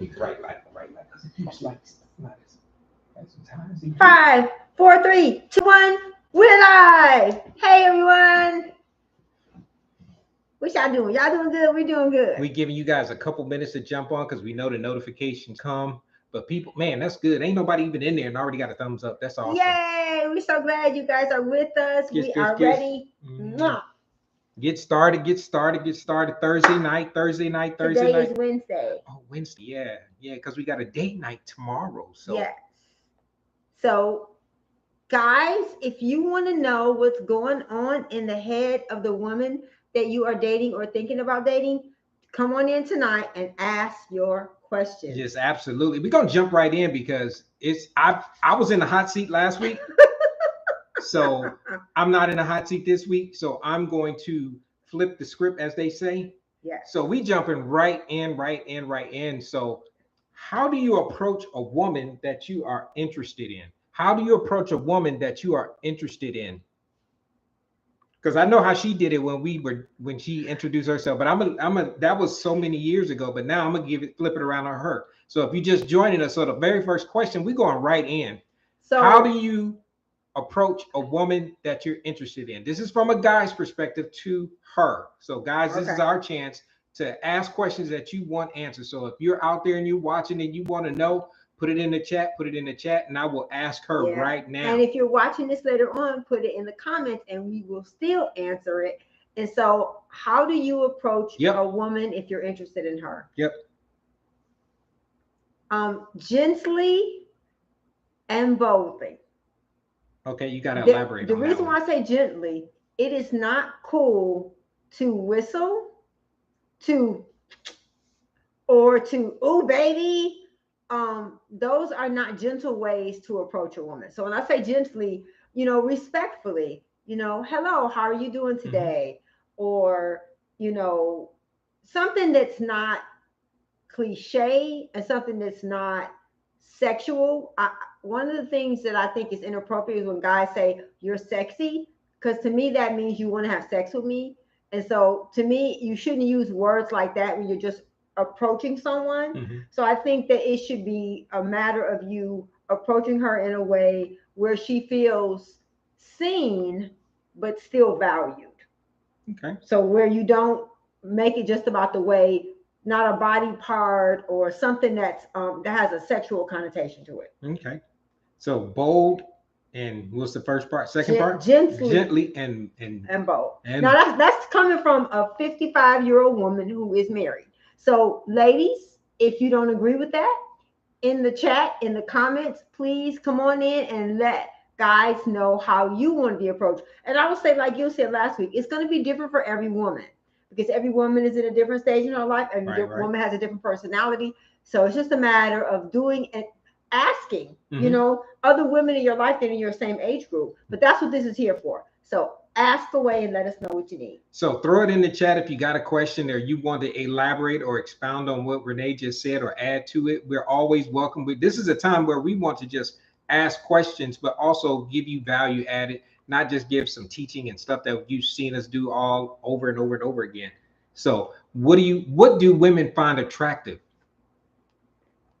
Right, right, much like 5, 4, 3, 2, 1. We're live. Hey everyone. What y'all doing? Y'all doing good? We're doing good. We giving you guys a couple minutes to jump on because we know the notifications come. But people, man, that's good. Ain't nobody even in there and already got a thumbs up. That's awesome. Yay! We're so glad you guys are with us. We are ready. Get started. Thursday night. Today is Wednesday. Oh, Wednesday. Yeah, because we got a date night tomorrow. So yes. So, guys, if you want to know what's going on in the head of the woman that you are dating or thinking about dating, come on in tonight and ask your questions. Yes, absolutely. We're gonna jump right in because I was in the hot seat last week. So I'm not in a hot seat this week. So I'm going to flip the script, as they say. Yeah. So we jumping right in. So how do you approach a woman that you are interested in? How do you approach a woman that you are interested in? Because I know how she did it when she introduced herself, but that was so many years ago. But now I'm gonna flip it around on her. So if you just joining us, so the very first question, we're going right in. So how do you approach a woman that you're interested in? This is from a guy's perspective to her. So guys, this is our chance to ask questions that you want answered. So if you're out there and you're watching and you want to know, put it in the chat, and I will ask her right now. And if you're watching this later on, put it in the comments and we will still answer it. And so how do you approach a woman if you're interested in her? Gently and boldly. Okay, you got to elaborate. The reason why I say gently, it is not cool to whistle, or to, oh, baby. Those are not gentle ways to approach a woman. So when I say gently, respectfully, hello, how are you doing today? Or, something that's not cliche and something that's not sexual. One of the things that I think is inappropriate is when guys say you're sexy, because to me that means you want to have sex with me. And so to me, you shouldn't use words like that when you're just approaching someone. So I think that it should be a matter of you approaching her in a way where she feels seen but still valued. Okay. So where you don't make it just about the way, not a body part or something that's that has a sexual connotation to it. Okay. So bold, and what's the first part? Second part? Gently and bold. Now that's coming from a 55-year-old woman who is married. So ladies, if you don't agree with that, in the chat, in the comments, please come on in and let guys know how you want to be approached. And I would say, like you said last week, it's going to be different for every woman because every woman is in a different stage in her life. Every woman has a different personality. So it's just a matter of doing and asking, other women in your life that are in your same age group. But that's what this is here for. So ask away and let us know what you need. So throw it in the chat if you got a question or you want to elaborate or expound on what Renee just said or add to it. We're always welcome. This is a time where we want to just ask questions, but also give you value added, not just give some teaching and stuff that you've seen us do all over and over and over again. So what do women find attractive?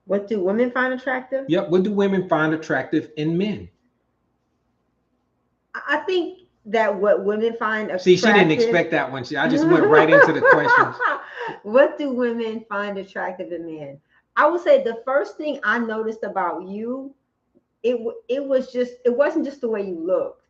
What do women find attractive? Yep. What do women find attractive in men? I think that what women find attractive. See, she didn't expect that one. I just went right into the questions. What do women find attractive in men? I would say the first thing I noticed about you, it wasn't just the way you looked.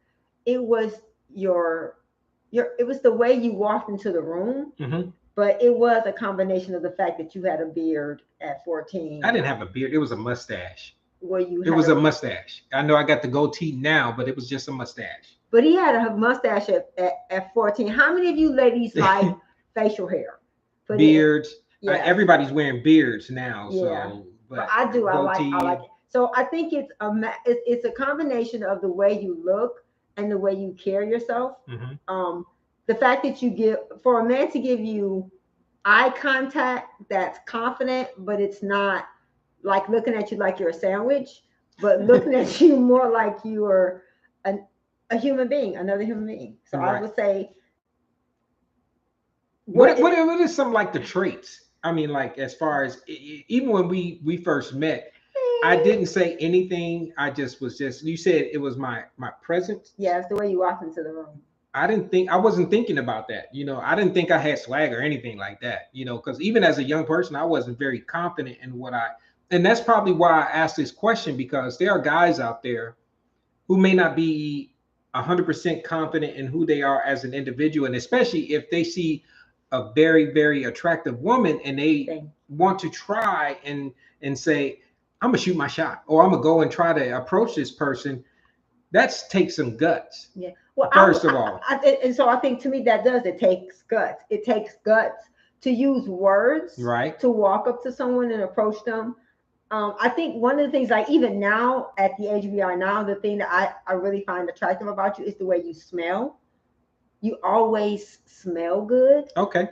It was it was the way you walked into the room. But it was a combination of the fact that you had a beard at 14. I didn't have a beard. It was a mustache. It was a mustache. I know I got the goatee now, but it was just a mustache. But he had a mustache at 14. How many of you ladies like facial hair? Beards. Everybody's wearing beards now. Yeah. So, but I do. I like it. So I think it's a combination of the way you look and the way you carry yourself. The fact that for a man to give you eye contact that's confident, but it's not like looking at you like you're a sandwich, but looking at you more like you're a human being, another human being. So I would say, what are some like the traits I mean, like as far as even when we first met, I didn't say anything. I just was just. You said it was my presence. Yeah, it's the way you walked into the room. I wasn't thinking about that. I didn't think I had swag or anything like that. Because even as a young person, I wasn't very confident in and that's probably why I asked this question, because there are guys out there who may not be 100% confident in who they are as an individual. And especially if they see a very, very attractive woman and they want to try and say, I'm gonna shoot my shot, or I'm gonna go and try to approach this person. That's takes some guts. Yeah. Well, first of all. And so I think to me that does, it takes guts. It takes guts to use words, right, to walk up to someone and approach them. I think one of the things, like even now at the age we are now, the thing that I really find attractive about you is the way you smell. You always smell good. Okay.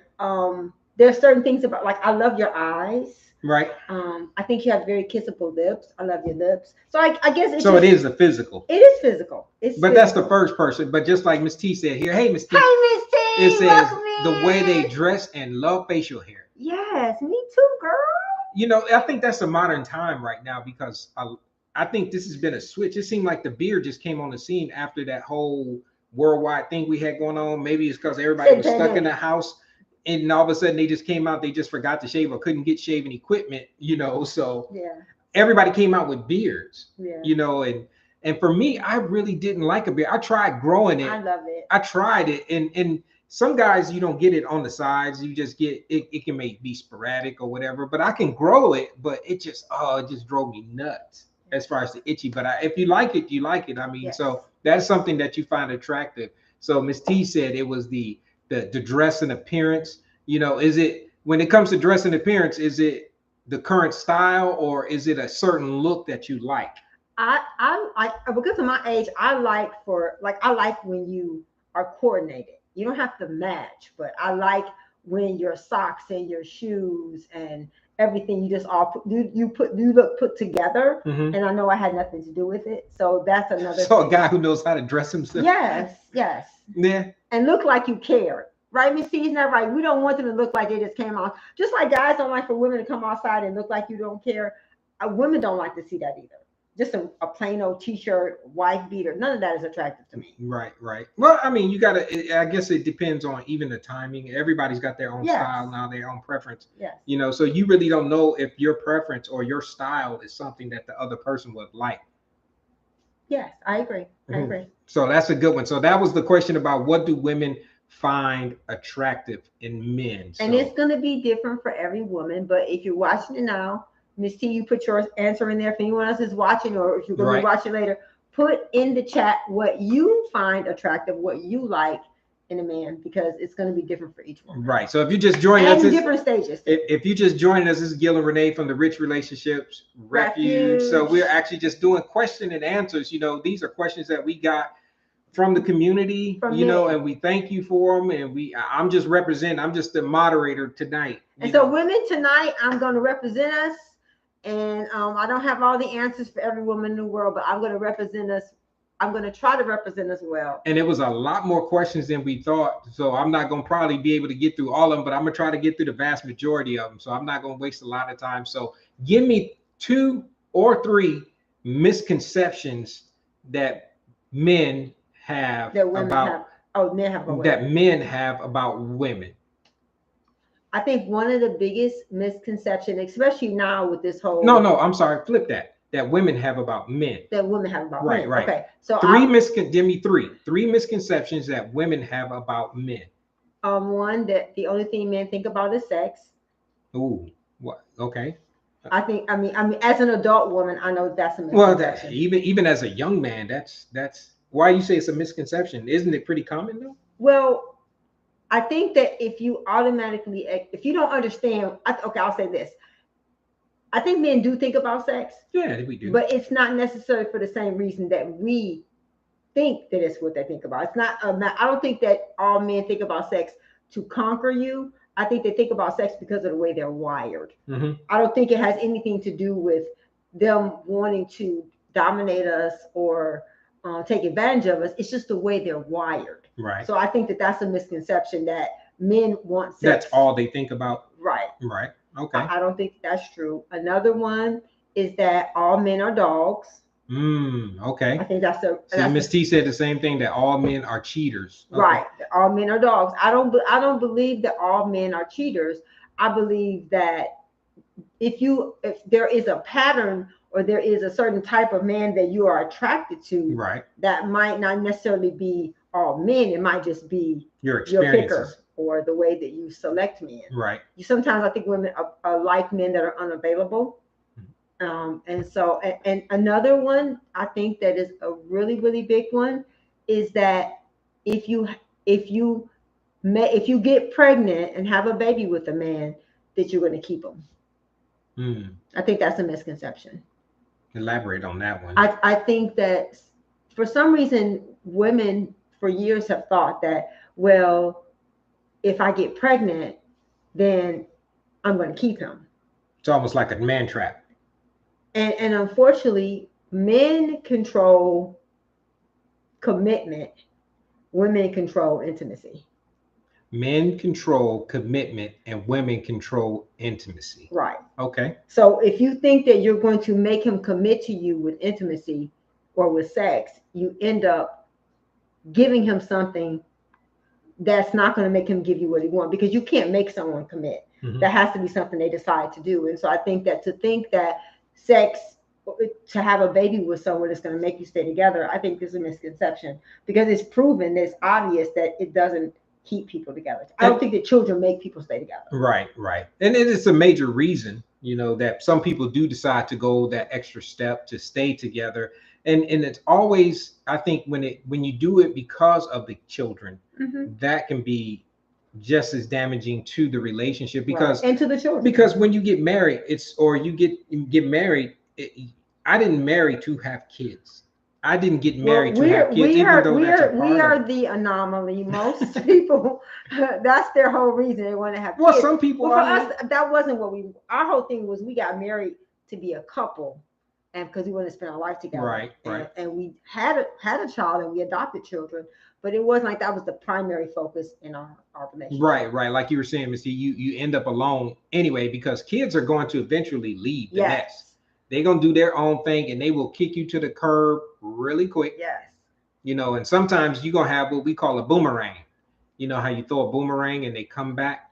There's certain things about, like, I love your eyes. Right. I think you have very kissable lips. I love your lips. So I guess it's so it is the physical. It is physical. But physical. That's the first person. But just like Miss T said here, hey Miss T. Hi Miss T. It says the way they dress and love facial hair. Yes, me too, girl. I think that's a modern time right now, because I think this has been a switch. It seemed like the beard just came on the scene after that whole worldwide thing we had going on. Maybe it's because everybody was stuck in the house, and all of a sudden they just came out, they just forgot to shave or couldn't get shaving equipment, so yeah, everybody came out with beards. Yeah. And for me, I really didn't like a beard. I tried growing it. I love it. I tried it, and some guys, you don't get it on the sides. You just get it. It can be sporadic or whatever. But I can grow it. But it just drove me nuts as far as the itchy. But if you like it, you like it. I mean, yes. So that's something that you find attractive. So Miss T said it was the dress and appearance. Is it, when it comes to dress and appearance, is it the current style, or is it a certain look that you like? I because of my age, I like when you are coordinated. You don't have to match, but I like when your socks and your shoes and everything, you just all you look put together. Mm-hmm. And I know I had nothing to do with it, so that's another. So thing. A guy who knows how to dress himself. Yes. Yeah. And look like you care, right, Miss C? Isn't that right? We don't want them to look like they just came out. Just like guys don't like for women to come outside and look like you don't care. Women don't like to see that either. Just a plain old t-shirt, wife beater. None of that is attractive to me. Right. Well, I mean, I guess it depends on even the timing. Everybody's got their own style now, their own preference. Yes. So you really don't know if your preference or your style is something that the other person would like. Yes, I agree. Mm-hmm. I agree. So that's a good one. So that was the question about what do women find attractive in men. And it's going to be different for every woman. But if you're watching it now, Miss T, you put your answer in there. If anyone else is watching, or if you're going to be watching later, put in the chat what you find attractive, what you like in a man, because it's going to be different for each one. Right. So if you just joined us, different stages. If you just joined us, this is Gil and Renee from the Rich Relationships Refuge. So we're actually just doing question and answers. These are questions that we got from the community, and we thank you for them. And I'm just the moderator tonight. And so women, tonight, I'm going to represent us. And I don't have all the answers for every woman in the world, but I'm going to represent us. I'm going to try to represent us well. And it was a lot more questions than we thought. So I'm not going to probably be able to get through all of them, but I'm going to try to get through the vast majority of them. So I'm not going to waste a lot of time. So give me 2 or 3 misconceptions that men have men have about women. I think one of the biggest misconceptions, especially now with this whole... No, I'm sorry. Flip that. That women have about men. That women have about men. Right. Okay. So give me 3 misconceptions that women have about men. One, that the only thing men think about is sex. Ooh, what? Okay. I mean, as an adult woman, I know that's a misconception. Well, even as a young man, that's why you say it's a misconception. Isn't it pretty common though? Well, I think that if you don't understand, I'll say this. I think men do think about sex. Yeah, we do. But it's not necessarily for the same reason that we think that it's what they think about. It's not. I don't think that all men think about sex to conquer you. I think they think about sex because of the way they're wired. Mm-hmm. I don't think it has anything to do with them wanting to dominate us or take advantage of us. It's just the way they're wired. Right. So I think that that's a misconception, that men want sex. That's all they think about. Right. Okay. I don't think that's true. Another one is that all men are dogs. Okay. I think that's a See, Miss T said the same thing, that all men are cheaters. Okay. Right. All men are dogs. I don't believe that all men are cheaters. I believe that if there is a pattern or there is a certain type of man that you are attracted to, Right. that might not necessarily be all men. It might just be Your your experiences. picker or the way that you select men. Right. Sometimes I think women are like men that are unavailable. And so, and another one I think that is a really, really big one is that if you get pregnant and have a baby with a man, that you're going to keep him. I think that's a misconception. Elaborate on that one. I think that for some reason, women for years have thought that, well, if I get pregnant, then I'm going to keep him. It's almost like a man trap. And unfortunately, men control commitment, women control intimacy. Men control commitment and women control intimacy. Right. Okay. So if you think that you're going to make him commit to you with intimacy or with sex, you end up giving him something that's not going to make him give you what he wants, because you can't make someone commit. That has to be something they decide to do. And so I think that to think that sex, to have a baby with someone that's going to make you stay together, I think this is a misconception, because it's proven, it's obvious that it doesn't keep people together. I don't think that children make people stay together. Right. And it is a major reason, that some people do decide to go that extra step to stay together. And it's always, I think, when you do it because of the children, that can be just as damaging to the relationship, because and to the children. Because when you get married, you get married. I didn't marry to have kids. I didn't get married to have kids, we are the anomaly. Most people, that's their whole reason they want to have kids. Well, some people. Well, for us, that wasn't what our whole thing was. We got married to be a couple, and because we wanted to spend our life together. Right. And we had a child, and we adopted children, but it wasn't like that was the primary focus in our relationship. Right. Like you were saying, Missy, you end up alone anyway, because kids are going to eventually leave the nest. They're going to do their own thing, and they will kick you to the curb really quick. Yes. And sometimes you're going to have what we call a boomerang. You know how you throw a boomerang and they come back,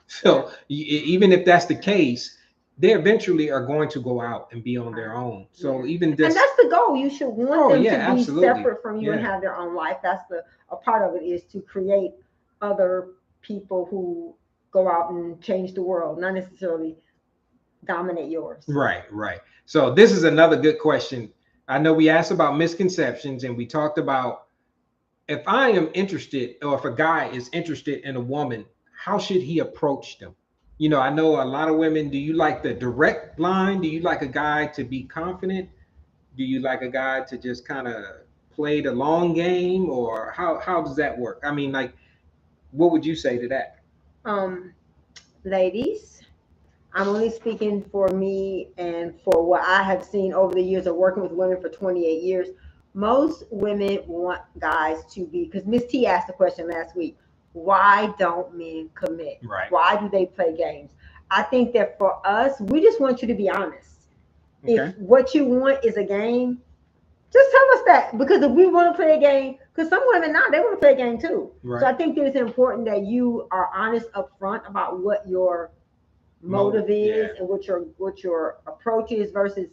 So even if that's the case, they eventually are going to go out and be on their own. So even this. And that's the goal. You should want them to be absolutely. separate from you and have their own life. That's a part of it, is to create other people who go out and change the world, not necessarily dominate yours. Right. So this is another good question. I know we asked about misconceptions, and we talked about, if I am interested, or if a guy is interested in a woman, how should he approach them? I know a lot of women, do you like the direct line? Do you like a guy to be confident? Do you like a guy to just kind of play the long game, or how does that work? I mean, like, what would you say to that? Ladies, I'm only speaking for me and for what I have seen over the years of working with women for 28 years. Most women want guys to be, because Miss T asked the question last week, why don't men commit? Right. Why do they play games? I think that for us, we just want you to be honest. Okay. If what you want is a game, just tell us that. Because if we want to play a game, because some women now, they want to play a game too. Right. So I think that it's important that you are honest up front about what your motive is and what your approach is, versus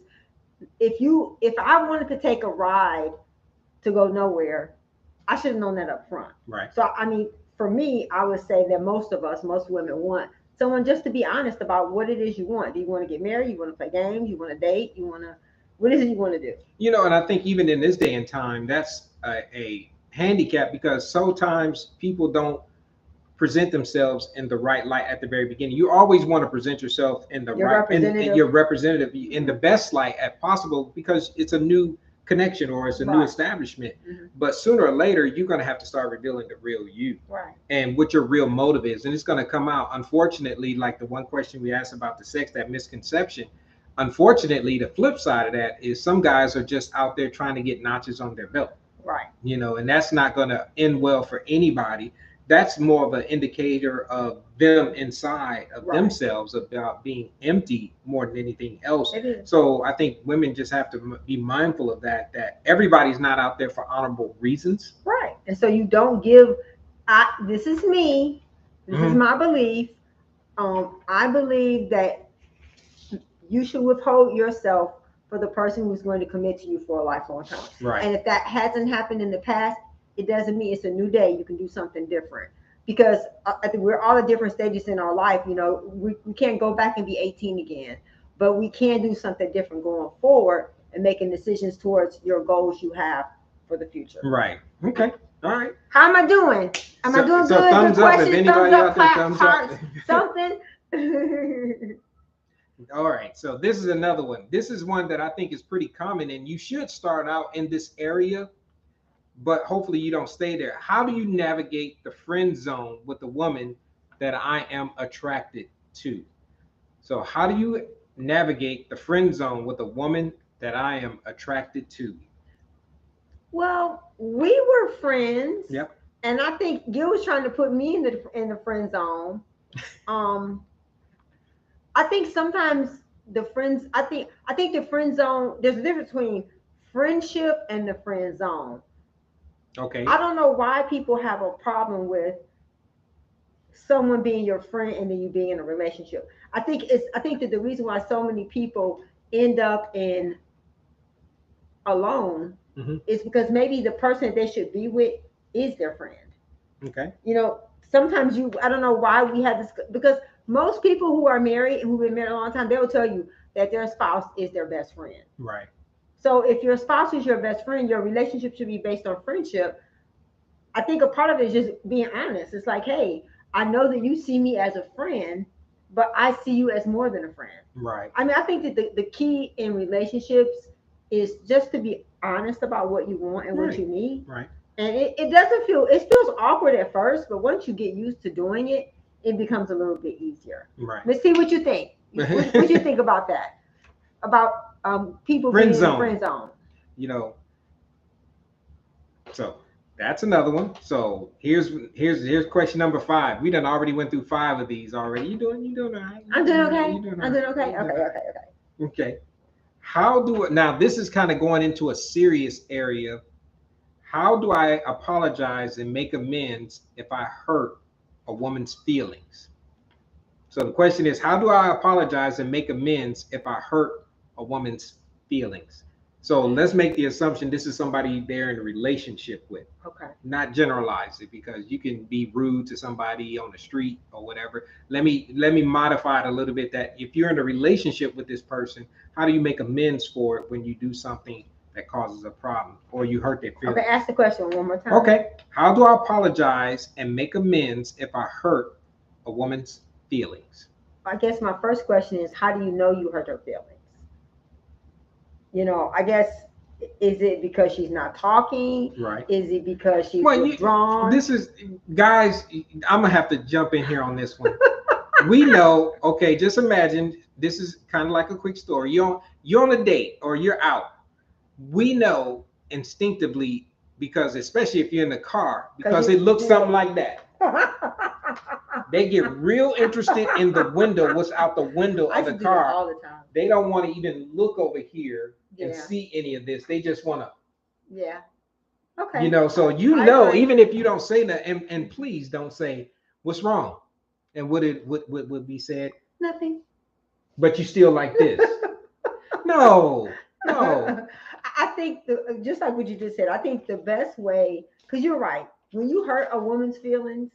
if I wanted to take a ride to go nowhere, I should have known that up front. Right. So I mean, for me, I would say that most women want someone just to be honest about what it is you want. Do you want to get married? You want to play games? You want to date? What is it you want to do? And I think even in this day and time, that's a handicap, because sometimes people don't present themselves in the right light at the very beginning. You always want to present yourself in the your representative in the best light as possible, because it's a new connection or it's a new establishment. But sooner or later, you're going to have to start revealing the real you, and what your real motive is, and it's going to come out. Unfortunately, like the one question we asked about the sex, that misconception, unfortunately, the flip side of that is some guys are just out there trying to get notches on their belt. Right. And that's not going to end well for anybody. that's more of an indicator of them inside of Right. themselves, about being empty more than anything else. It is. So I think women just have to be mindful of that, that everybody's not out there for honorable reasons. Right. And so you don't give, this is me, this is Mhm. my belief. I believe that you should withhold yourself for the person who's going to commit to you for a lifelong time. Right. And if that hasn't happened in the past, it doesn't mean it's a new day. You can do something different, because I think we're all at different stages in our life. You know, we can't go back and be 18 again, but we can do something different going forward and making decisions towards your goals you have for the future. Right. Okay. All right. How am I doing? Am I doing So good? thumbs Good up if questions, thumbs anybody up, out there, clap, thumbs hearts, up. something. All right, so this is another one. This is one that I think is pretty common, and you should start out in this area, but hopefully you don't stay there. How do you navigate the friend zone with the woman that I am attracted to? So how do you navigate the friend zone with a woman that I am attracted to? Well, we were friends. Yep. And I think Gil was trying to put me in the friend zone. I think sometimes I think the friend zone, there's a difference between friendship and the friend zone. Okay. I don't know why people have a problem with someone being your friend and then you being in a relationship. I think that the reason why so many people end up in alone Mhm. is because maybe the person that they should be with is their friend. Okay. You know, sometimes I don't know why we have this, because most people who are married and who've been married a long time, they will tell you that their spouse is their best friend. Right. So if your spouse is your best friend, your relationship should be based on friendship. I think a part of it is just being honest. It's like, hey, I know that you see me as a friend, but I see you as more than a friend. Right. I mean, I think that the key in relationships is just to be honest about what you want and what you need. Right. And it doesn't feel, it feels awkward at first, but once you get used to doing it, it becomes a little bit easier. Right. Let's see what you think. What you think about that? About people Friend being in zone. the friend zone. You know, so that's another one. So here's question number 5. We done already went through 5 of these already. You doing all right? I'm doing okay. You doing all I'm doing right. okay. You doing Okay, all right. okay. Okay. How do now this is kind of going into a serious area. How do I apologize and make amends if I hurt a woman's feelings? So the question is, how do I apologize and make amends if I hurt a woman's feelings? So let's make the assumption this is somebody they're in a relationship with. Okay. Not generalize it, because you can be rude to somebody on the street or whatever. Let me modify it a little bit, that if you're in a relationship with this person, how do you make amends for it when you do something that causes a problem or you hurt their feelings? Okay, ask the question one more time. Okay. How do I apologize and make amends if I hurt a woman's feelings? I guess my first question is, how do you know you hurt her feelings? You know, I guess, is it because she's not talking? Right. Is it because she's withdrawn? This is, guys, I'm gonna have to jump in here on this one. We know, okay, just imagine this is kind of like a quick story. You're on a date or you're out. We know instinctively, because especially if you're in the car, because it looks something like that. They get real interested in the window, what's out the window of the car. All the time. They don't want to even look over here and Yeah. see any of this. They just want to. Yeah. Okay. You know, so even if you don't say that, and please don't say what's wrong, and what would be said. Nothing. But you still like this. No. I think just like what you just said, I think the best way, because you're right, when you hurt a woman's feelings,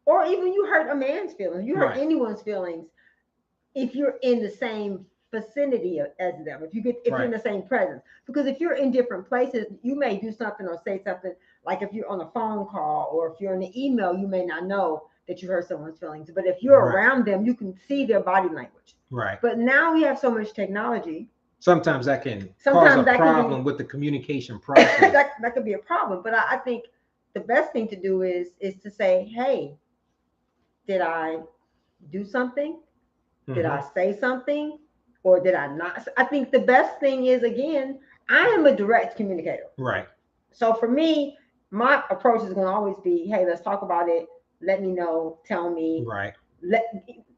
or even you hurt a man's feelings, you hurt anyone's feelings, if you're in the same vicinity as them, if you're in the same presence. Because if you're in different places, you may do something or say something, like if you're on a phone call or if you're in an email, you may not know that you hurt someone's feelings. But if you're around them, you can see their body language. Right. But now we have so much technology. Sometimes that can cause a problem with the communication process. that could be a problem. But I think the best thing to do is to say, hey, did I do something? Did I say something? Or did I not? I think the best thing is, again, I am a direct communicator. Right. So for me, my approach is going to always be, hey, let's talk about it. let me know, tell me, Right. let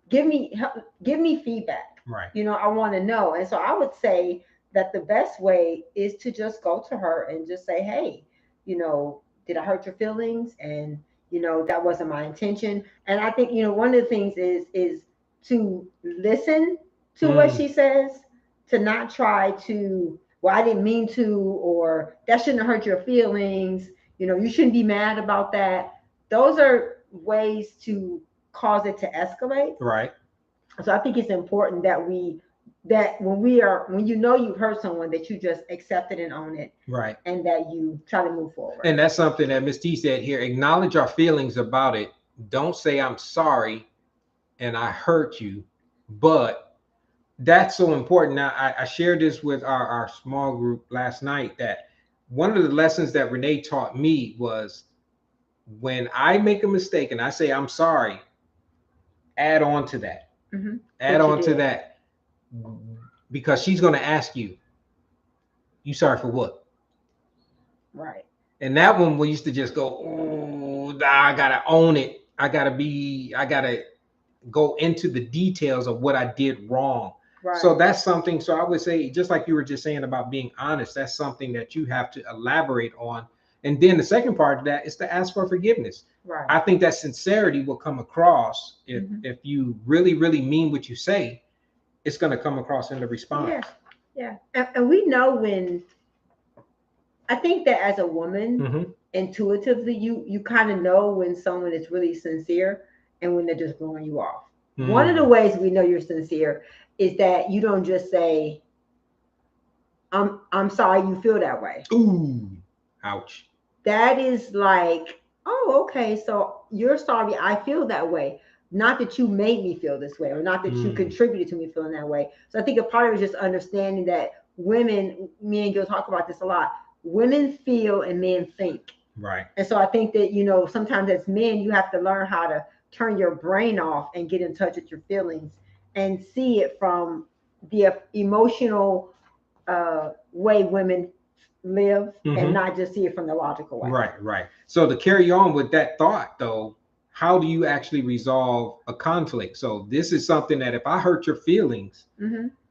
give me give me feedback. Right. I want to know. And so I would say that the best way is to just go to her and just say, hey, did I hurt your feelings? And that wasn't my intention. And I think one of the things is to listen to what Mm. she says, to not try to, well, I didn't mean to, or that shouldn't have hurt your feelings, you shouldn't be mad about that. Those are ways to cause it to escalate. Right. So I think it's important that when you've hurt someone, that you just accept it and own it, Right. and that you try to move forward. And that's something that Miss T said here. Acknowledge our feelings about it. Don't say I'm sorry and I hurt you. But that's so important. Now, I shared this with our small group last night, that one of the lessons that Renee taught me was, when I make a mistake and I say I'm sorry, add on to that. Mm-hmm. Add on to that. Because she's going to ask you, you sorry for what? Right. And that one, we used to just go, oh, I gotta own it. I gotta go into the details of what I did wrong. Right. So that's something. So I would say, just like you were just saying about being honest, that's something that you have to elaborate on. And then the second part of that is to ask for forgiveness. Right. I think that sincerity will come across if you really, really mean what you say. It's going to come across in the response. Yeah. And we know when. I think that as a woman, Mm-hmm. intuitively, you kind of know when someone is really sincere and when they're just blowing you off. Mm. One of the ways we know you're sincere is that you don't just say, I'm sorry you feel that way. Ooh, ouch. That is like, oh, okay, so you're sorry I feel that way. Not that you made me feel this way, or not that you contributed to me feeling that way. So I think a part of it is just understanding that women, me and Gil talk about this a lot, women feel and men think. Right. And so I think that, sometimes as men, you have to learn how to turn your brain off and get in touch with your feelings and see it from the emotional way women live, and not just see it from the logical way. Right. So to carry on with that thought, though, how do you actually resolve a conflict? So this is something that, if I hurt your feelings,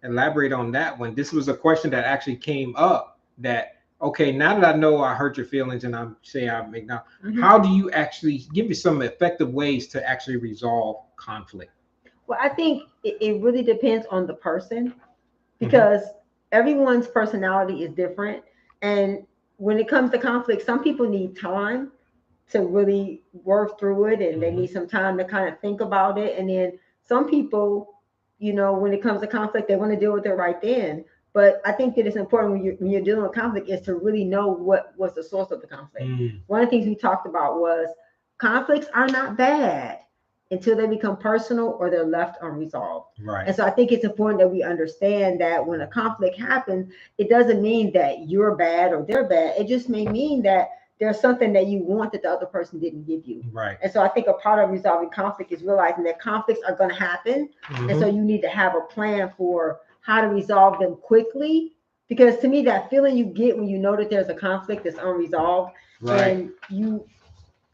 elaborate on that one. This was a question that actually came up, that, okay, now that I know I hurt your feelings and I'm saying I make now, how do you actually give me some effective ways to actually resolve conflict? Well, I think it really depends on the person, because everyone's personality is different. And when it comes to conflict, some people need time to really work through it, and they need some time to kind of think about it. And then some people, when it comes to conflict, they want to deal with it right then. But I think that it's important when you're dealing with conflict is to really know what was the source of the conflict. One of the things we talked about was conflicts are not bad until they become personal or they're left unresolved. Right. And so I think it's important that we understand that when a conflict happens, it doesn't mean that you're bad or they're bad. It just may mean that there's something that you want that the other person didn't give you. Right. And so I think a part of resolving conflict is realizing that conflicts are going to happen. And so you need to have a plan for how to resolve them quickly. Because to me, that feeling you get when you know that there's a conflict that's unresolved, and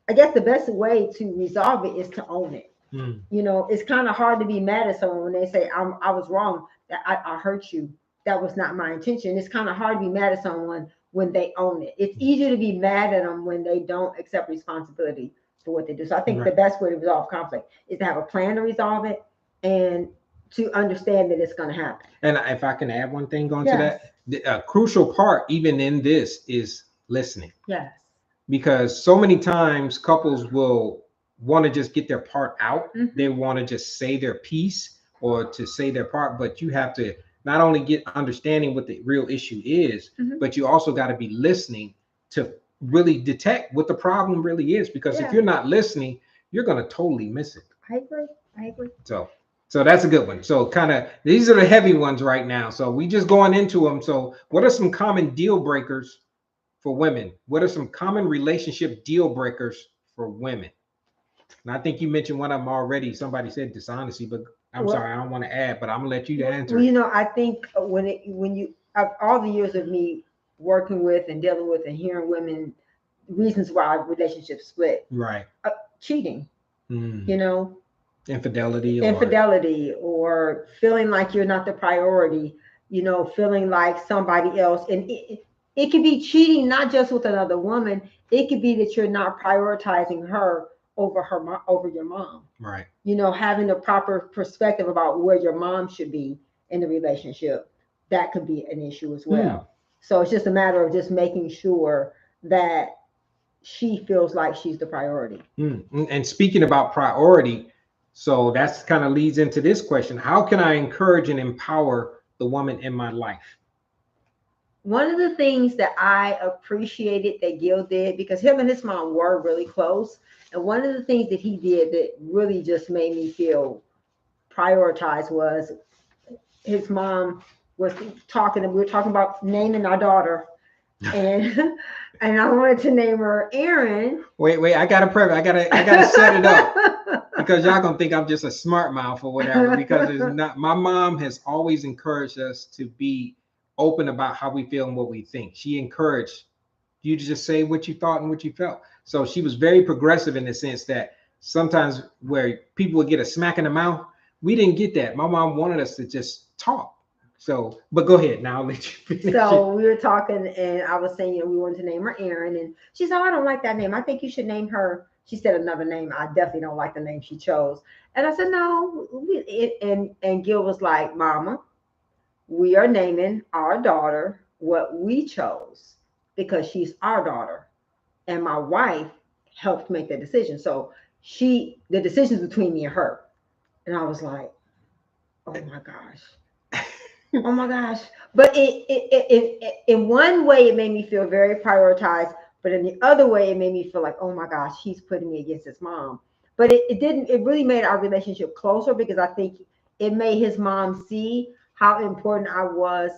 I guess the best way to resolve it is to own it. It's kind of hard to be mad at someone when they say, I was wrong, that I hurt you. That was not my intention. It's kind of hard to be mad at someone when they own it. It's easier to be mad at them when they don't accept responsibility for what they do. So I think the best way to resolve conflict is to have a plan to resolve it and to understand that it's going to happen. And if I can add one thing onto that, the crucial part, even in this, is listening. Yes. Because so many times couples will want to just get their part out. They want to just say their piece or to say their part, but you have to not only get understanding what the real issue is, but you also got to be listening to really detect what the problem really is. Because if you're not listening, you're going to totally miss it. I agree. So that's a good one. So kind of, these are the heavy ones right now. So we just going into them. So what are some common deal breakers for women? What are some common relationship deal breakers for women? And I think you mentioned one of them already. Somebody said dishonesty, but I'm sorry, I don't want to add, but I'm gonna let you answer. Well, I think when you all the years of me working with and dealing with and hearing women, reasons why relationships split. Right. Cheating. You know, infidelity or feeling like you're not the priority, you know, feeling like somebody else. And it could be cheating, not just with another woman. It could be that you're not prioritizing her over your mom. Right. You know, having a proper perspective about where your mom should be in the relationship, that could be an issue as well. So it's just a matter of just making sure that she feels like she's the priority. And speaking about priority, so that's kind of leads into this question. How can I encourage and empower the woman in my life? One of the things that I appreciated that Gil did, because him and his mom were really close, and one of the things that he did that really just made me feel prioritized was his mom was talking, and we were talking about naming our daughter, and and I wanted to name her Erin. Wait, I gotta set it up because y'all gonna think I'm just a smart mouth or whatever, because it's not. My mom has always encouraged us to be open about how we feel and what we think. She encouraged you to just say what you thought and what you felt. So she was very progressive in the sense that sometimes where people would get a smack in the mouth, we didn't get that. My mom wanted us to just talk. So, but go ahead now. I'll let you finish. So we were talking, and I was saying, you know, we wanted to name her Erin, and she said, "Oh, I don't like that name. I think you should name her." She said another name. I definitely don't like the name she chose. And I said, "No." And Gil was like, "Mama, we are naming our daughter what we chose because she's our daughter, and my wife helped make the decision. So the decision's between me and her." And I was like, "Oh my gosh." Oh my gosh. But in one way, it made me feel very prioritized. But in the other way, it made me feel like, oh my gosh, he's putting me against his mom. But it really made our relationship closer, because I think it made his mom see how important I was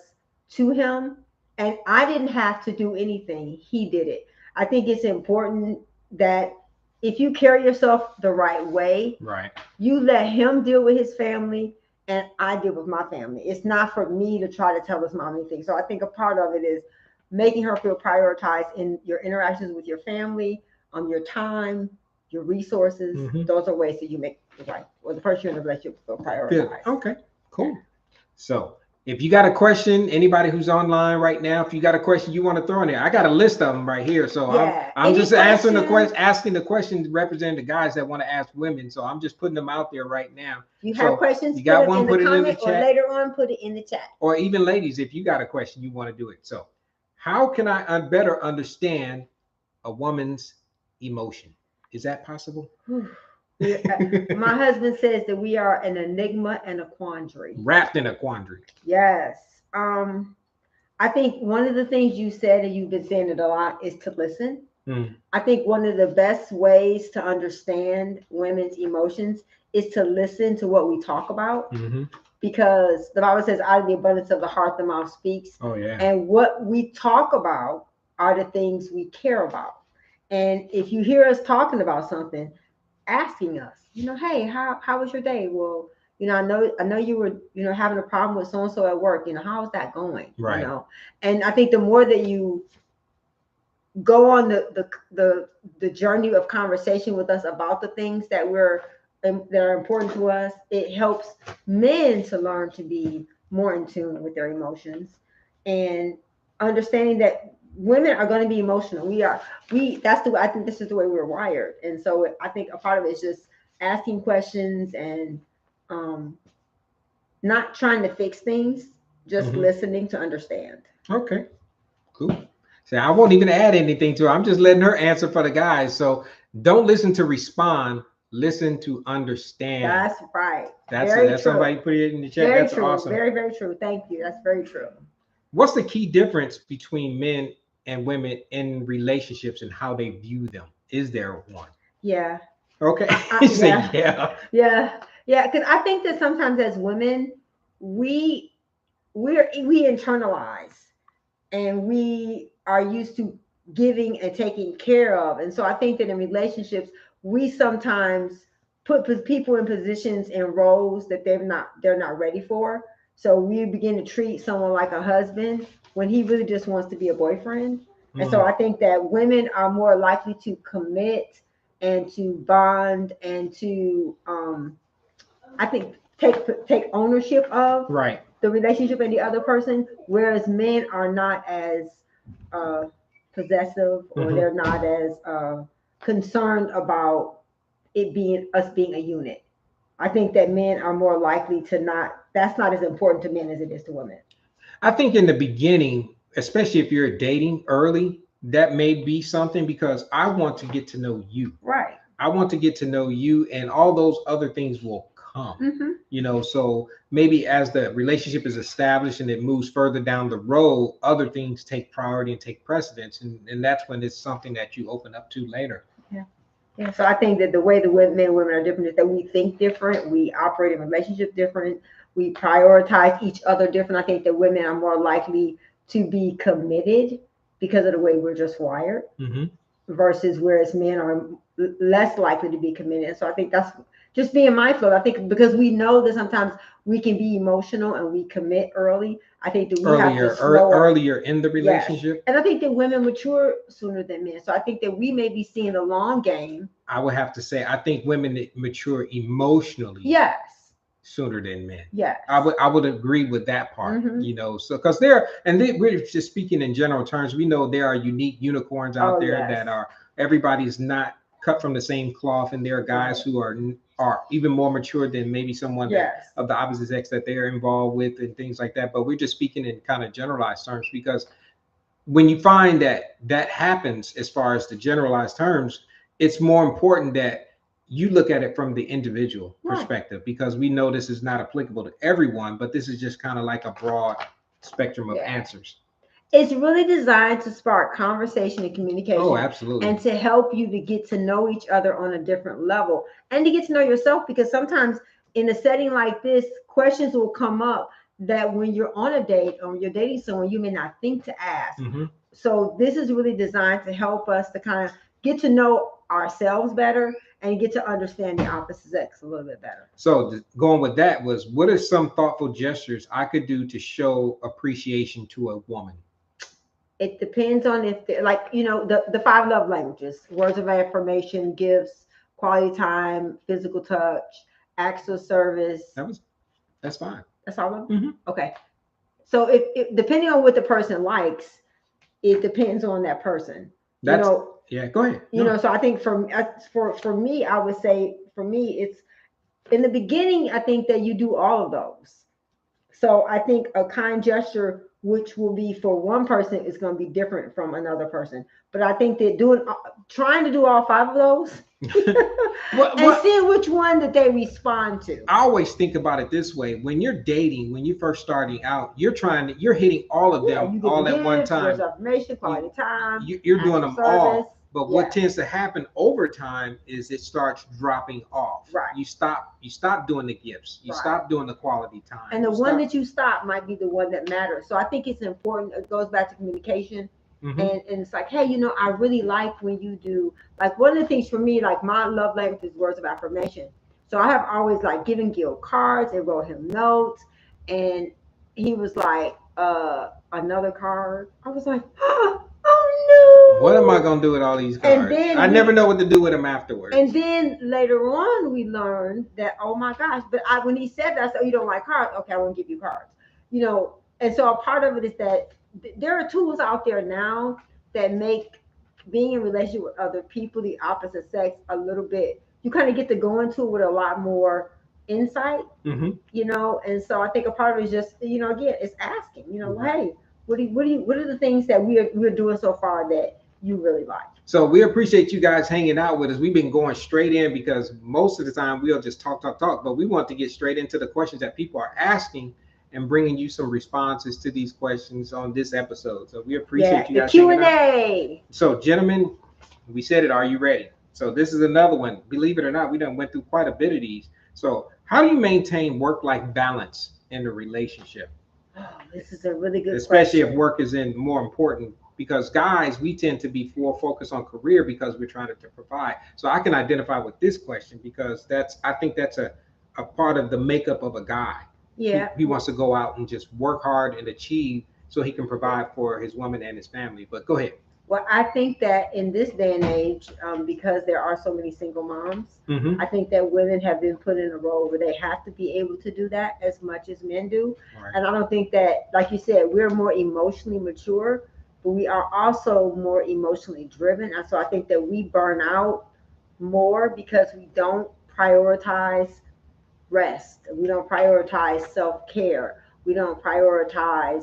to him. And I didn't have to do anything. He did it. I think it's important that if you carry yourself the right way, right, you let him deal with his family and I deal with my family. It's not for me to try to tell his mom anything. So I think a part of it is making her feel prioritized in your interactions with your family, your time, your resources. Those are ways that you make the right, or the person you're in a relationship feel prioritized. Good. Okay, cool. So if you got a question, anybody who's online right now, if you got a question you want to throw in there, I got a list of them right here. So yeah. I'm just asking the questions representing the guys that want to ask women. So I'm just putting them out there right now. You have questions, you got one, put it in the chat. Or later on, put it in the chat. Or even ladies, if you got a question, you want to do it. So how can I better understand a woman's emotion? Is that possible? My husband says that we are an enigma and a quandary. Wrapped in a quandary. Yes. I think one of the things you said, and you've been saying it a lot, is to listen. I think one of the best ways to understand women's emotions is to listen to what we talk about. Because the Bible says, out of the abundance of the heart, the mouth speaks. Oh, yeah. And what we talk about are the things we care about. And if you hear us talking about something, asking us, you know, hey, how was your day? Well, you know, I know you were, you know, having a problem with so-and-so at work. You know, how is that going? Right. You know, and I think the more that you go on the journey of conversation with us about the things that are important to us, it helps men to learn to be more in tune with their emotions and understanding that women are going to be emotional. I think this is the way we're wired. And so I think a part of it is just asking questions and not trying to fix things, just listening to understand. Okay, cool. So I won't even add anything to it. I'm just letting her answer for the guys. So don't listen to respond, listen to understand. That's right. That's somebody put it in the chat. That's true. Awesome. Very, very true. Thank you. That's very true. What's the key difference between men and women in relationships and how they view them? Is there one? Yeah. Okay. Yeah. Because I think that sometimes as women, we internalize, and we are used to giving and taking care of. And so I think that in relationships, we sometimes put people in positions and roles that they're not ready for. So we begin to treat someone like a husband when he really just wants to be a boyfriend. And so I think that women are more likely to commit and to bond and to I think take ownership of Right. the relationship and the other person, whereas men are not as possessive, or they're not as concerned about it being us being a unit. I think that men are more likely to not. That's not as important to men as it is to women. I think in the beginning, especially if you're dating early, that may be something, because I want to get to know you. Right. I want to get to know you, and all those other things will come. So maybe as the relationship is established and it moves further down the road, other things take priority and take precedence, and that's when it's something that you open up to later. Yeah. So I think that the way the men and women are different is that we think different, we operate in relationship different, we prioritize each other different. I think that women are more likely to be committed because of the way we're just wired, versus whereas men are less likely to be committed. So I think that's just being mindful. I think because we know that sometimes we can be emotional and we commit early. I think that we have to earlier in the relationship. Yes. And I think that women mature sooner than men. So I think that we may be seeing the long game. I would have to say, I think women mature emotionally. Yes. Sooner than men. Yes. I would agree with that part. So because we're just speaking in general terms, we know there are unique unicorns out there that are, everybody's not cut from the same cloth, and there are guys who are even more mature than maybe someone of the opposite sex that they're involved with and things like that. But we're just speaking in kind of generalized terms, because when you find that happens, as far as the generalized terms, it's more important that you look at it from the individual perspective, because we know this is not applicable to everyone, but this is just kind of like a broad spectrum of answers. It's really designed to spark conversation and communication. Oh, absolutely. And to help you to get to know each other on a different level, and to get to know yourself, because sometimes in a setting like this, questions will come up that when you're on a date or when you're dating someone, you may not think to ask. So this is really designed to help us to kind of get to know ourselves better and get to understand the opposite sex a little bit better. So going with that was, what are some thoughtful gestures I could do to show appreciation to a woman? It depends on if, like, the 5 love languages: words of affirmation, gifts, quality time, physical touch, acts of service. That's fine. That's all of them? Okay. So if depending on what the person likes, it depends on that person. Yeah, go ahead. So I think for me, I would say, for me, it's in the beginning, I think that you do all of those. So I think a kind gesture, which will be for one person, is going to be different from another person. But I think that trying to do all 5 of those and seeing which one that they respond to. I always think about it this way: when you're dating, when you're first starting out, you're hitting all of them all at one time. Affirmation, quality time. You're doing them all. But what tends to happen over time is it starts dropping off. Right. You stop doing the gifts. You stop doing the quality time. And the one that you stop might be the one that matters. So I think it's important. It goes back to communication. And it's like, hey, I really like when you do, like, one of the things for me, like, my love language is words of affirmation. So I have always, like, given Gil cards and wrote him notes, and he was like, another card. I was like, oh no, what am I gonna do with all these cards? And then I never know what to do with them afterwards. And then later on, we learned that, oh my gosh, but when he said that, I said, oh, you don't like cards? Okay, I won't give you cards. And so a part of it is that there are tools out there now that make being in relationship with other people, the opposite sex, a little bit, you kind of get to go into it with a lot more insight, and so I think a part of it is just, again, it's asking, hey, what are the things that we're doing so far that you really like? So we appreciate you guys hanging out with us. We've been going straight in, because most of the time we'll just talk, but we want to get straight into the questions that people are asking and bringing you some responses to these questions on this episode. So we appreciate you guys. The Q&A. So, gentlemen, we said it. Are you ready? So this is another one. Believe it or not, we done went through quite a bit of these. So how do you maintain work-life balance in the relationship? Oh, this is a really good Especially question. if work is more important, because guys, we tend to be more focused on career because we're trying to provide. So I can identify with this question, because I think that's a part of the makeup of a guy. Yeah. He wants to go out and just work hard and achieve so he can provide for his woman and his family. But go ahead. Well, I think that in this day and age, because there are so many single moms, Mm-hmm. I think that women have been put in a role where they have to be able to do that as much as men do. Right. And I don't think that, like you said, we're more emotionally mature, but we are also more emotionally driven. And so I think that we burn out more because we don't prioritize rest. We don't prioritize self care. We don't prioritize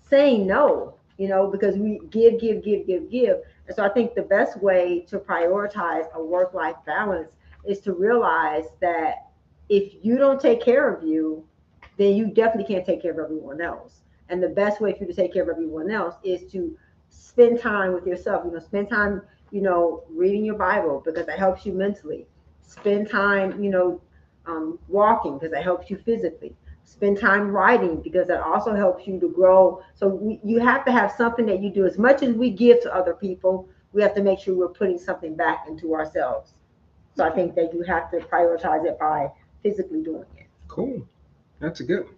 saying no, because we give, give, give, give, give. And so I think the best way to prioritize a work life balance is to realize that if you don't take care of you, then you definitely can't take care of everyone else. And the best way for you to take care of everyone else is to spend time with yourself. Spend time, reading your Bible because that helps you mentally. Spend time, walking because that helps you physically. Spend time writing because that also helps you to grow. So you have to have something that you do. As much as we give to other people, we have to make sure we're putting something back into ourselves. So I think that you have to prioritize it by physically doing it. Cool. That's a good one.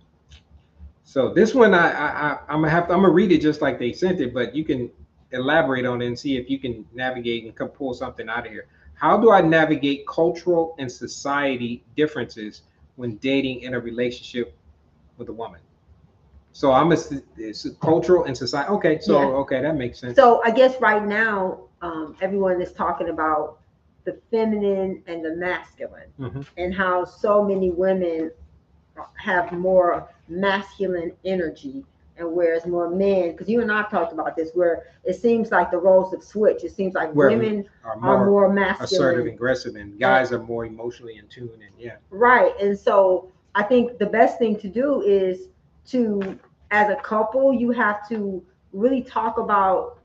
So this one, I'm gonna read it just like they sent it, but you can elaborate on it and see if you can navigate and pull something out of here. How do I navigate cultural and society differences when dating in a relationship with a woman? So it's cultural and society. Okay, so Yeah. okay, that makes sense. So I guess right now, everyone is talking about the feminine and the masculine, Mm-hmm. and how so many women have more masculine energy, and whereas more men, because you and I have talked about this, where it seems like the roles have switched. It seems like Where women are are more more assertive masculine. and aggressive, and guys are more emotionally in tune. And yeah, Right. And so I think the best thing to do is to, as a couple, you have to really talk about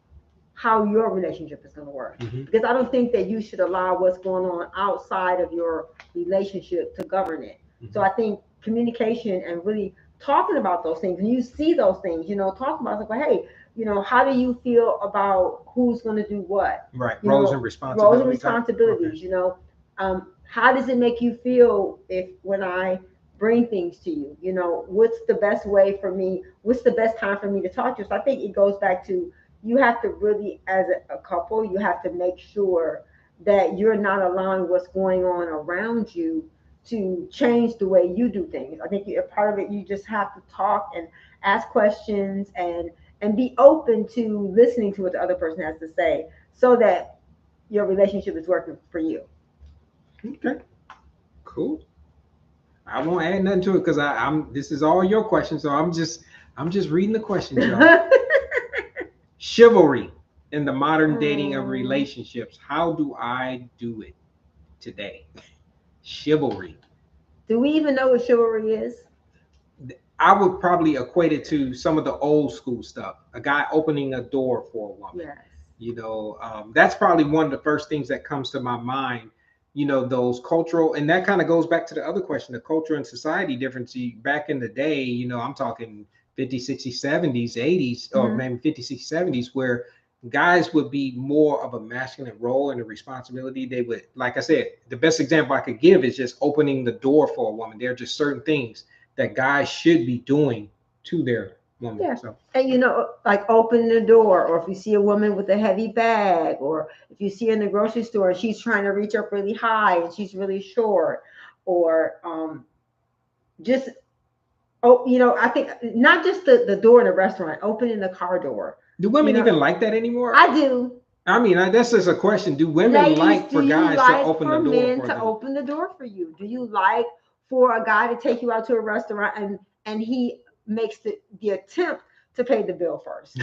how your relationship is going to work. mm-hmm. Because I don't think that you should allow what's going on outside of your relationship to govern it. Mm-hmm. So I think communication and really talking about those things, and you see those things, talk about it, like, hey, how do you feel about who's going to do what? Right, Roles and responsibilities. Okay. How does it make you feel if when I bring things to you? What's the best way for me? What's the best time for me to talk to you? So I think it goes back to, you have to really, as a couple, you have to make sure that you're not allowing what's going on around you to change the way you do things. I think a part of it, you just have to talk and ask questions and be open to listening to what the other person has to say, so that your relationship is working for you. Okay, cool. I won't add nothing to it because I'm. This is all your questions, so I'm just reading the questions, y'all. Chivalry in the modern dating of relationships. How do I do it today? Chivalry. Do we even know what chivalry is? I would probably equate it to some of the old school stuff. A guy opening a door for a woman. Yes. That's probably one of the first things that comes to my mind. Those cultural, and that kind of goes back to the other question, the culture and society difference. Back in the day, I'm talking 50s, 60s, 70s, 80s, or Mhm. maybe 50s, 60s, 70s, where guys would be more of a masculine role and a responsibility. They would, like I said, the best example I could give is just opening the door for a woman. There are just certain things that guys should be doing to their woman. Yeah. So, And like open the door, or if you see a woman with a heavy bag, or if you see her in the grocery store and she's trying to reach up really high and she's really short, or just I think not just the door in a restaurant, opening the car door. do women even like that anymore? I do. I mean, that's just a question. Do women Ladies, like for do you guys to like open for the door men for to them? open the door for you? Do you like for a guy to take you out to a restaurant and he makes the attempt to pay the bill first?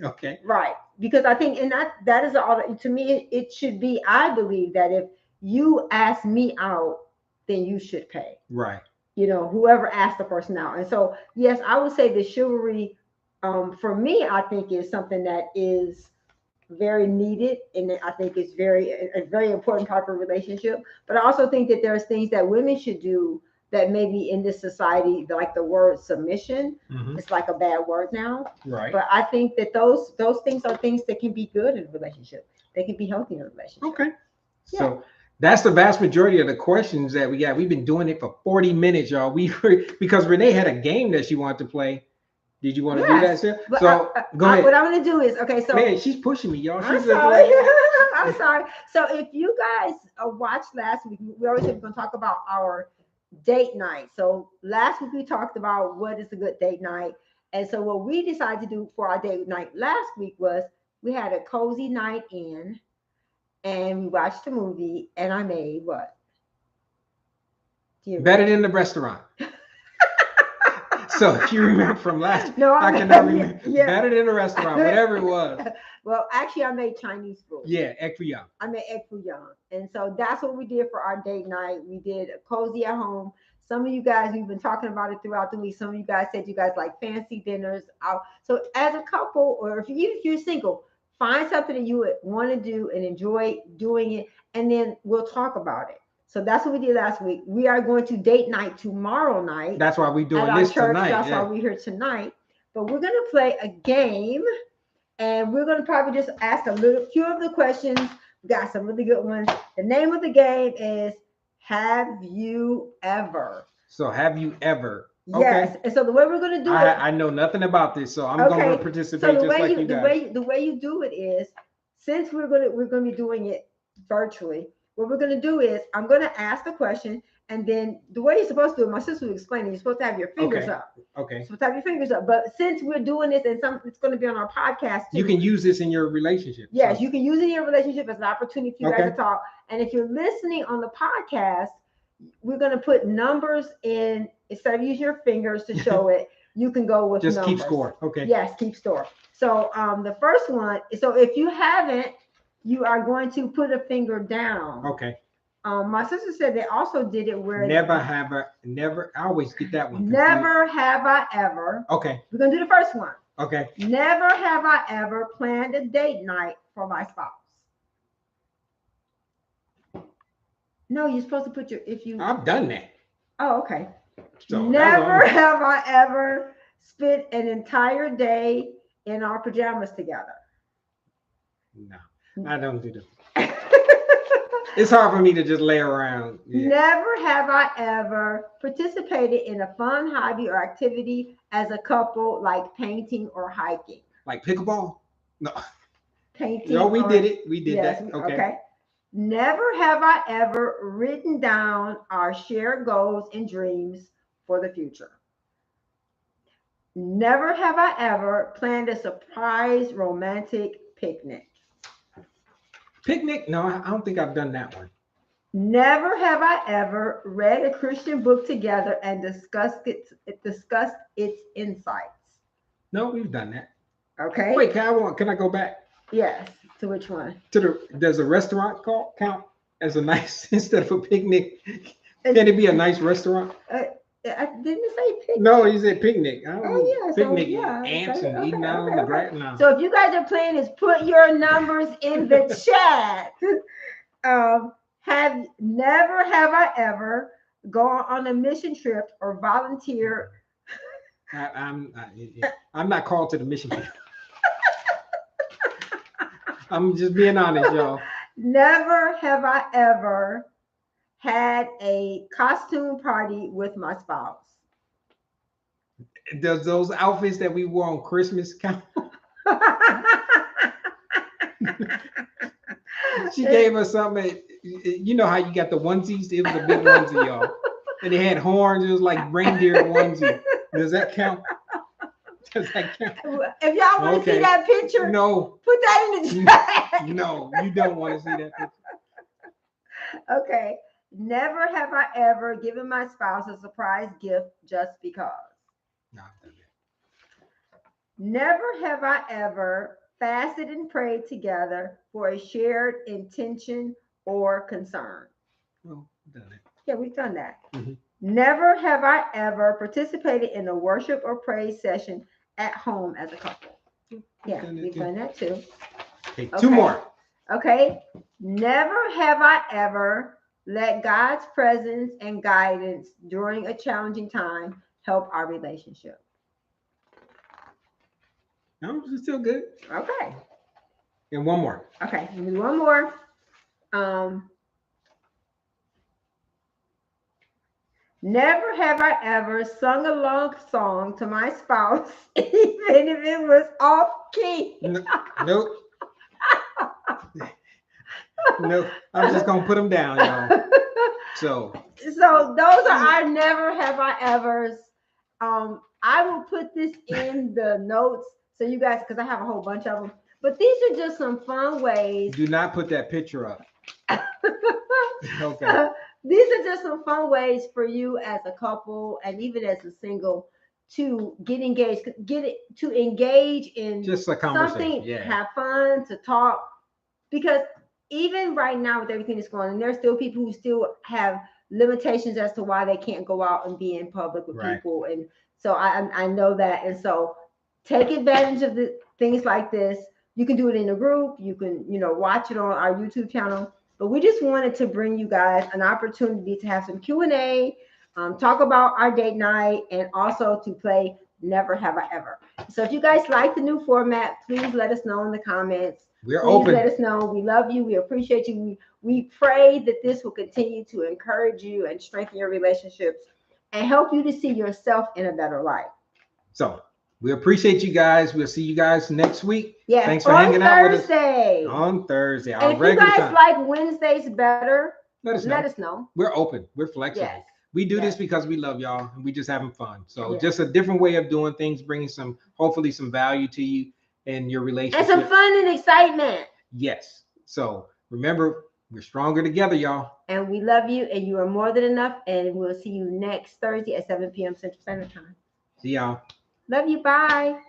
Okay. Right. Because I think, and that is all, to me, it should be, I believe that if you ask me out, then you should pay. Right. Whoever asked the person out. And so, yes, I would say the chivalry, for me, I think is something that is very needed, and I think it's a very important part of a relationship. But I also think that there's things that women should do that maybe in this society, like the word submission, Mm-hmm. it's like a bad word now. Right. But I think that those things are things that can be good in a relationship. They can be healthy in a relationship. Okay. Yeah. So that's the vast majority of the questions that we got. We've been doing it for 40 minutes, y'all. Because Renee had a game that she wanted to play. Did you want to do that, Sarah? But So go ahead. What I'm going to do is, okay, so. Man, she's pushing me, y'all. I'm She's sorry. like, I'm sorry. So if you guys watched last week, we always said we're going to talk about our date night. So last week we talked about what is a good date night. And so what we decided to do for our date night last week was we had a cozy night in and we watched a movie and I made what? Better than the restaurant. So if you remember from last, no, I cannot remember. Yeah. Better than the restaurant, whatever it was. Well, actually, I made Chinese food. Yeah, egg foo young. I made egg foo young, and so that's what we did for our date night. We did a cozy at home. Some of you guys, we've been talking about it throughout the week. Some of you guys said you guys like fancy dinners. So as a couple, or even if you're single, find something that you would want to do and enjoy doing it, and then we'll talk about it. So that's what we did last week. We are going to date night tomorrow night. That's why we're doing this tonight. That's why we're here tonight. But we're going to play a game, and we're going to probably just ask a few of the questions. We got some really good ones. The name of the game is Have You Ever? So have you ever? Yes. Okay. And so the way we're going to do it. I know nothing about this, so I'm going to participate just like you guys. The way you do it is, since we're going to be doing it virtually, what we're going to do is I'm going to ask the question, and then the way you're supposed to do it, my sister will explain it. You're supposed to have your fingers up. Okay. You're supposed to have your fingers up. But since we're doing this, and it's going to be on our podcast too. You can use this in your relationship. Yes, you can use it in your relationship as an opportunity for you guys to talk. And if you're listening on the podcast, we're going to put numbers in. Instead of using your fingers to show it, you can go with just numbers. Keep score. Okay. Yes, keep score. So the first one. So if you haven't, you are going to put a finger down. Okay. My sister said they also did it where never. I always get that one confused. Never have I ever. Okay. We're gonna do the first one. Okay. Never have I ever planned a date night for my spouse. No, you're supposed to put I've done that. Oh, okay. So never have I ever spent an entire day in our pajamas together. No, I don't do that. It's hard for me to just lay around. Yeah. Never have I ever participated in a fun hobby or activity as a couple, like painting or hiking. Like pickleball? No. Painting. No, we did it. We did that. Okay. Never have I ever written down our shared goals and dreams for the future. Never have I ever planned a surprise romantic picnic. Picnic? No, I don't think I've done that one. Never have I ever read a Christian book together and discussed its insights. No, we've done that. Okay. Wait, can I go back? Yes. To which one? Does a restaurant count as a nice instead of a picnic? Can it be a nice restaurant? I didn't say picnic. No, you said picnic. Picnic, so, ants and eating out on the grass. No. So if you guys are playing, is put your numbers in the chat. Never have I ever gone on a mission trip or volunteer. I'm not called to the mission trip. I'm just being honest, y'all. Never have I ever had a costume party with my spouse. Does those outfits that we wore on Christmas count? She gave us something. You know how you got the onesies? It was a big onesie, y'all. And it had horns. It was like reindeer onesie. Does that count? Does that count? If y'all want to see that picture, no. Put that in the chat. No, you don't want to see that picture. Okay. Never have I ever given my spouse a surprise gift just because. No. Never have I ever fasted and prayed together for a shared intention or concern. Well, we've done it. Yeah, we've done that. Mm-hmm. Never have I ever participated in a worship or praise session at home as a couple. Yeah, we've done that too. Okay, two more. Okay. Never have I ever let God's presence and guidance during a challenging time help our relationship. No, it's still good. Okay. And one more. Okay, one more. Never have I ever sung a love song to my spouse, even if it was off key. Nope. Nope. I'm just gonna put them down, y'all. So those are our never have I ever's. I will put this in the notes so you guys, because I have a whole bunch of them. But these are just some fun ways. Do not put that picture up. Okay. These are just some fun ways for you as a couple and even as a single to get engaged, to engage in just a conversation. Something, have fun, to talk. Because even right now with everything that's going on, there's still people who still have limitations as to why they can't go out and be in public with people. And so I know that. And so take advantage of the things like this. You can do it in a group. You can, watch it on our YouTube channel. But we just wanted to bring you guys an opportunity to have some Q&A, talk about our date night, and also to play Never Have I Ever. So if you guys like the new format, please let us know in the comments. We're open. Let us know. We love you. We appreciate you. We pray that this will continue to encourage you and strengthen your relationships and help you to see yourself in a better light. So we appreciate you guys. We'll see you guys next week. Yeah. Thanks for hanging out with us. On Thursday. And if you guys like Wednesdays better, let us know. We're open. We're flexible. Yes. We do this because we love y'all and we just having fun. So just a different way of doing things, bringing hopefully some value to you and your relationship. And some fun and excitement. Yes. So remember, we're stronger together, y'all. And we love you, and you are more than enough. And we'll see you next Thursday at 7 p.m. Central Standard Time. See y'all. Love you. Bye.